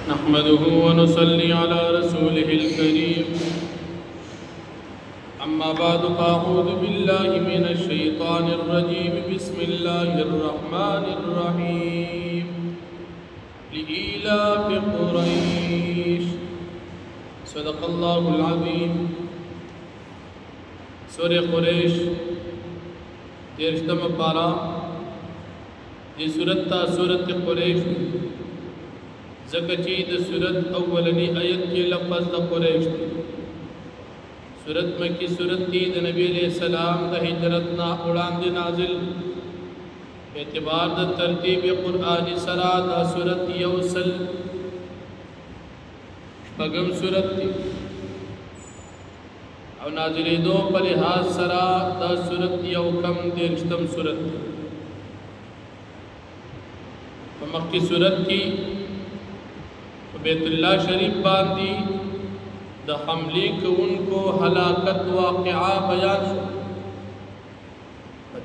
نحمده ونصلي على رسوله الكريم أما بعد فأعوذ بالله من الشيطان الرجيم بسم الله الرحمن الرحيم لإيلاف قريش صدق الله العظيم سورة قريش دیرشتم پارا دی سورت تا سورت قریش زکچی دی سورت اولنی آیت کی لفظ دا قریش سورت مکی سورت تی دی نبی علیہ السلام دا ہجرتنا اڑان دی نازل اعتبار دا ترتیب قرآنی سرا دا سورت یوسل پگم سورت تی او نازلی دو پر لحاظ سرا دا سورت یو کم دیرشتم سورت مخی سورت کی بیت اللہ شریف باندی دا حملی کو ان کو ہلاکت واقعہ بیان شو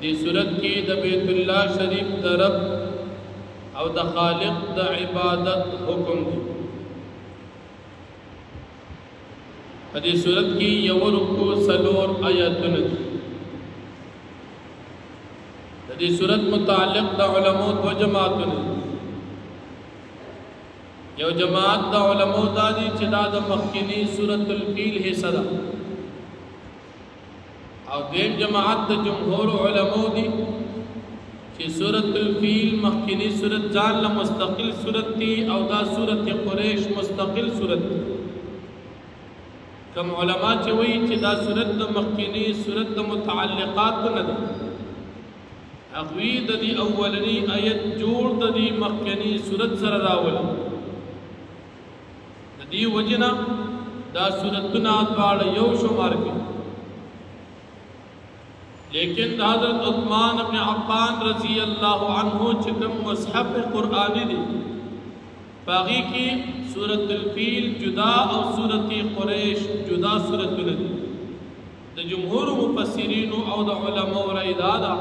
دی سورت کی دا بیت اللہ شریف دا رب او دا خالق دا عبادت حکم دی حدیث صورت کی یورکو سلور آیاتن دی حدیث صورت متعلق دا علماء و جماعتن دی یو جماعت دا علماء دا دی چدا دا مخینی سورت الفیل حصہ دا او دیم جماعت دا جمہور علماء دی چی سورت الفیل مخینی سورت جان مستقل سورت تی او دا سورت قریش مستقل سورت تی کم علماء چوئی چی دا سورت دا مخینی سورت دا متعلقات ندی اغوی دا دی اولنی آیت جوڑ دا دی مخینی سورت سر راول دا دی وجنا دا سورتنا دوار یو شمار کی لیکن حضرت عثمان ابن عفان رضی اللہ عنہ چکم مصحف قرآنی دی باقی کی سورت الفیل جدا اور سورت قریش جدا سورت ندی دا جمہور مفسرین او دا علماء رئی دادا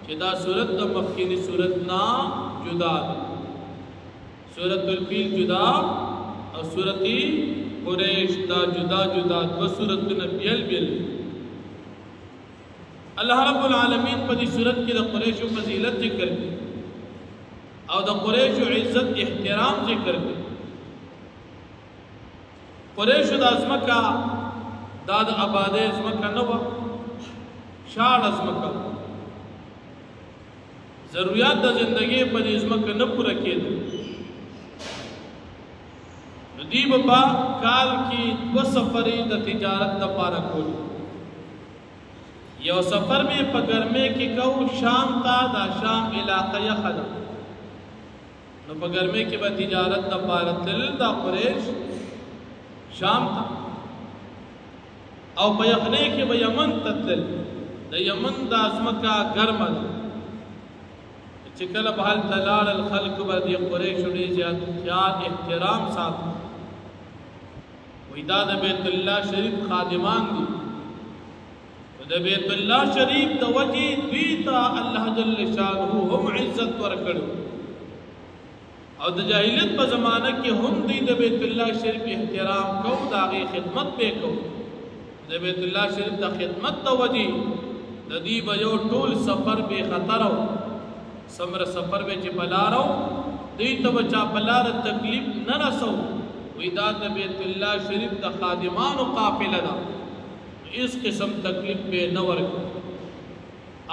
کہ دا سورت دا مخینی سورت نا جدا سورت الفیل جدا اور سورت قریش دا جدا جدا دو سورت بیل بیل اللہ رب العالمین پا دی سورت کی دا قریش و فضیلت ذکر کی او دا قریش و عزت احترام ذکر کی قریش دا ازمکا دا دا آباد ازمکا نوا شاڑ ازمکا ضروریات دا زندگی پا دی ازمکا نپورا کی دا دی بابا کال کی دو سفری دا تجارت دا پارا کولی یو سفر میں پا گرمے کی کو شام تا دا شام علاقہ یخدا نو پا گرمے کی با تجارت دا پارا تل دا قریش شام تا او پا یخنے کی با یمن تتل دا یمن دا ازمکا گرم دا چکل بحال تلال الخلق با دی قریش دی زیاد خیال احترام ساتھ ویدہ دا بیت اللہ شریف خادمان دی دا بیت اللہ شریف دا وجی دویتا اللہ جل شانہو ہم عزت ورکڑو او دا جاہلیت پا زمانہ کی ہم دی دا بیت اللہ شریف احترام کو دا آغی خدمت بے کو دا بیت اللہ شریف دا خدمت دا وجی دا دی بیو طول سفر بے خطر ہو سمر سفر بے چپلا رو دی تا بچا پلا دا تکلیف نہ رسو ویدہ دا بیت اللہ شریف دا خادمان و قافل دا اس قسم تکلیف بے نور کو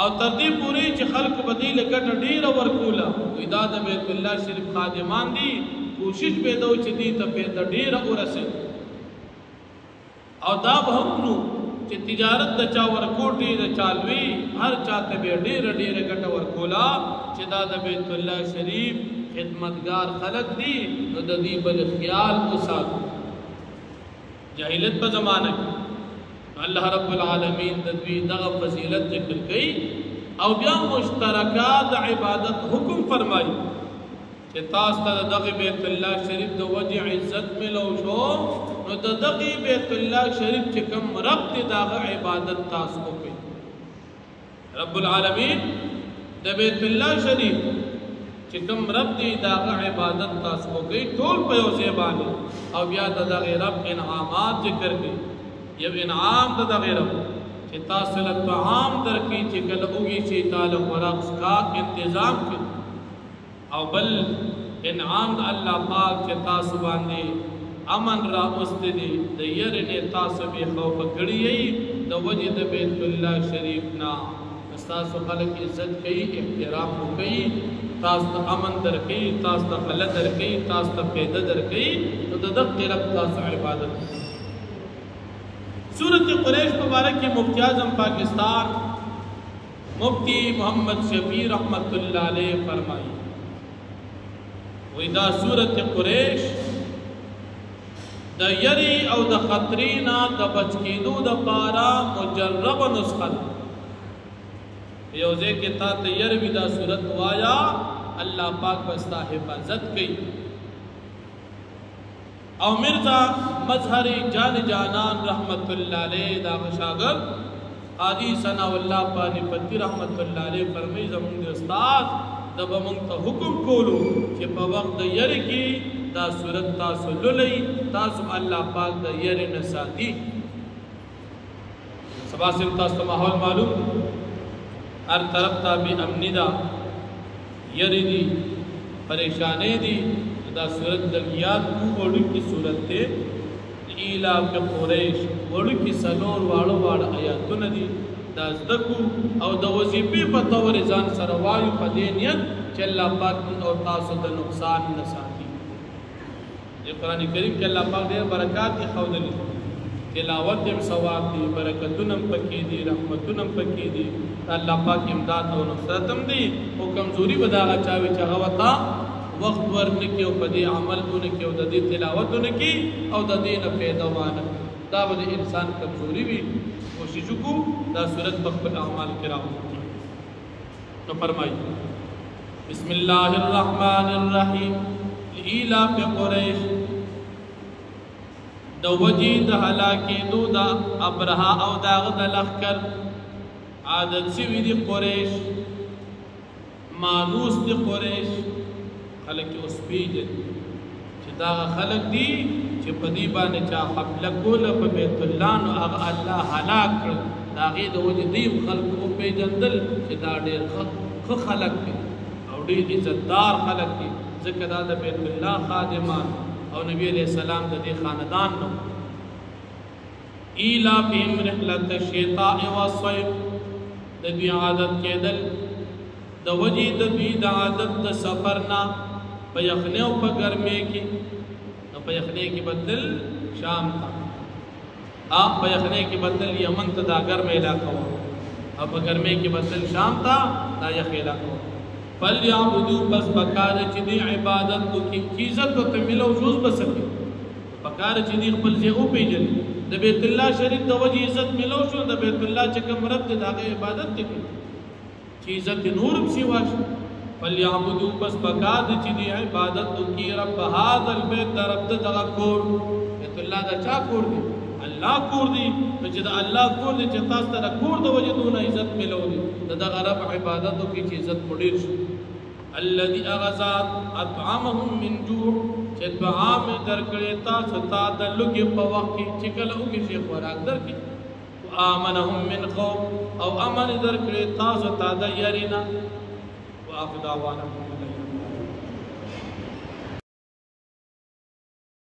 او تردی پوری چی خلق بدیل گٹ دیر ورکولا ویدہ دا بیت اللہ شریف خادمان دی کوشش بے دو چی دی تا پید دیر ورسے او دا بہمنو چی تجارت دا چا ورکوٹی دا چالوی ہر چاہتے بے دیر دیر گٹ ورکولا چی دا بیت اللہ شریف خدمتگار خلق دی نو دا دی بل خیال اساد جاہلت پا زمانہ کی اللہ رب العالمین تدوی دغا فضیلت ذکر کئی او بیا مشترکات عبادت حکم فرمائی کہ تاستا دغی بیت اللہ شریف دو وجہ عزت ملو شو نو دغی بیت اللہ شریف چکم رب دغا عبادت تاسکو پی رب العالمین دا بیت اللہ شریف چې کوم رب دی داغه عبادت تاسو کوئ ټول په یو ځای باندې او بیا د دغه رب انعامات ذکر کړي یو انعام د دغه رب چې تاسو له طعام درکړي چې کله وګي چې تعالی خوراک څښاک تنظیم کړي او بل انعام د الله پاک چې تاسو باندې امن را واستدي د يرنه تاسو به خوف کړی د وجه د بیت الله شریف نا تاسو خلک عزت کوي احترام کوي تاسو ته امن درکې تاسو ته خلک درکې تاسو ته پیدا درکې نو د دغه رب تاسو عبادت سورۃ قریش مبارک کې مفتی اعظم پاکستان مفتی محمد شفیع رحمت الله علیه فرمایي وې دا سورۃ قریش د یری او د خطرینا د بچ کېدو د پارا مجرب نسخه یو ځای کې تا تیار وي دا صورت وایا الله پاک بستا حفاظت کوي او مرزا مظهر جان جانان رحمت الله علیه دا شاګرد قاضی ثنا الله پانی پتی رحمت الله علیه فرمایي زموږ استاد د بمون ته حکم کولو چې په وخت د یری کې دا صورت تاسو لولئ تاسو الله پاک د یری نه ساتي سبا سم تاسو ماحول معلوم ہر طرف تا بھی امنی دا یری دی پریشانے دی دا صورت دلیات کو وڑو کی صورت تے ایلاف قریش وڑو کی سلور واڑو واڑ آیاتون دی دا زدکو او دا وظیفی پا طور ازان سروایو پا دینیت چل اللہ پاک او تاسو دا نقصان نساتی یہ قرآن کریم کہ اللہ پاک دیر برکات دی خودلی تلاوت دیم ثواب دی برکتونم پکی دی رحمتونم پکی دی اللہ پاک امداد او نصرتم دی او کمزوری بداغا چاوی چاہوتا وقت ورنکی او پدی عمل دونکی او دا دی تلاوت دونکی او دا دی نفیدوانا دا با دی انسان کمزوری بھی کوششو کو دا صورت بخبر اعمال کراؤ تو فرمائی بسم اللہ الرحمن الرحیم لإیلاف قریش دو وجی دا حلاکی دو دا ابرہا او داغ دا لخکر عادت سوی دی قریش مانوس دی قریش خلق اس پیجن چی داغ خلق دی چی پدیبان چا حبلہ کولا پا بیت اللہ نو اغا اللہ حلاک کر داغی دو وجی دیم خلق او پیجن دل چی دا دیر خلق دی او دیر عزتدار خلق دی ذکر دا بیت اللہ خادمان او نبی علیہ السلام دا دی خاندان نو ایلا فیم رحلت الشیطاء والصیف دا دوی عادت کے دل دا وجی دا دوی دا عادت دا سفرنا پا یخنے و پا گرمے کی پا یخنے کی بدل شام تا آپ پا یخنے کی بدل یمن تا دا گرم علاقہ ہوا اور پا گرمے کی بدل شام تا دا یخ علاقہ ہوا فَلْيَعْبُدُوا بس بکار چی دی عبادت کو کی چیزت کو تمیلو جوز بسکی بکار چی دی خپل زیغو پی جلی دا بیت اللہ شریف دا وجہ عزت ملو شو دا بیت اللہ چکم رب دا عبادت دیکھیں چیزت نور بسی واش فَلْيَعْبُدُوا بس بکار چی دی عبادت کو کی رب هذا البیت دا رب دا کور بیت اللہ دا چا کور دی اللہ کور دی چی دا اللہ کور دی چی تاستا دا کور دا وجہ دونا عزت ملو دی دا رب عبادتو کی چی عزت مدیر شو الذي اغزات اطعمهم من جوع چه طعام درکړی تاسو ته د لوګي په وخت کې چې کله وګي شي خوراک درکړي وامنهم من خوف او امن درکړی تاسو ته د یرینا واخ دعوانا